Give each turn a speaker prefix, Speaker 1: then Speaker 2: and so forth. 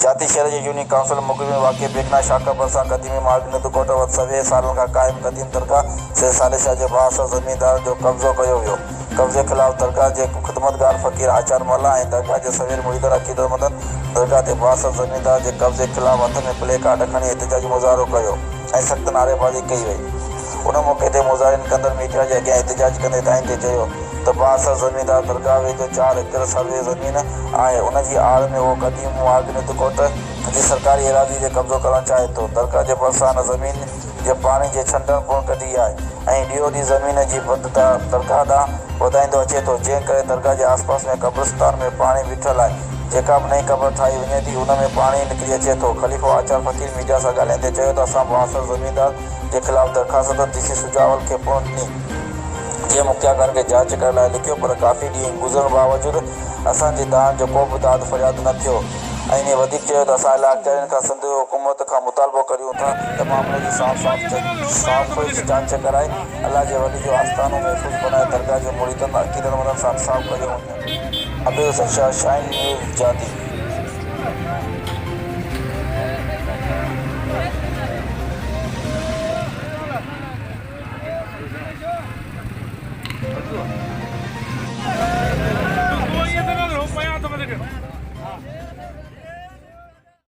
Speaker 1: जाती शहर जी unique council मुकबी में वाक़ बेगना शाखा परसा कदीमी मार्ग नदुकोट वटि सवे सालनि खां क़ाइम कदीम दरगाह से सालिशा जे बास ज़मींदार जो कब्ज़ो कयो वियो। कब्ज़े ख़िलाफ़ दरगाह जे ख़िदमतगार फ़क़ीर आचार मल्ला ऐं दरगाह जे सवेर मुरीदर अक़ीदतमंदनि दरगाह ते बास ज़मींदार जे कब्ज़े ख़िलाफ़ हथ में प्ले कार्ड खणी एहतिजाजी मुज़ाहिरो कयो ऐं सख़्त नारेबाज़ी कई वई। उन मौक़े ते मुज़ाहिरीन कंदड़ मीडिया जे अॻियां एहतिजाज कंदे दाइंदे चयो त बास ज़मींदार दरगाह वेझो 4 एकड़ सर्वे ज़मीन आहे। उन जी आड़ में उहो क़दीम मार्ग नदुकोट जी सरकारी एराज़ी ते कब्ज़ो करणु चाहे थो। दरगाह जे भरिसां ज़मीन जे पाणी जे छंडण पुण कढी आहे ऐं ॾींहों ॾींहुं ज़मीन जी बदता दरगाह ॾांहुं वधाईंदो अचे थो, जंहिं करे दरगाह जे आसपास में क़ब्रिस्तान में पाणी बीठल आहे। जेका बि नईं क़बर ठाही वञे थी उन में पाणी निकिरी अचे थो। ख़लीफ़ो आचार फ़क़ीर मीडिया सां ॻाल्हाईंदे चयो त असां मुआसिर ज़मींदार जे ख़िलाफ़ दरख़्वास्त डीसी सुजावल खे पुण ॾिनी, जंहिं मुख़्तियार खे जांच करण लाइ लिखियो, पर काफ़ी ॾींहं गुज़रण बावजूदि असांजी दाद जो को बि दाद फ़रियाद न थियो। ऐं इन वधीक चयो त असां इलाइक़े खां सिंध हुकूमत खां मुतालबो करियूं था त मामले जी साफ़ जांच कराए अलाह जे वली जो आस्थानो महफ़ूज़ बनाए दरगाह जे मुरीदनि अक़ीदतमंदनि सां इंसाफ़ करियो वञे। अब्दुल शाहीन न्यूज़ जाती।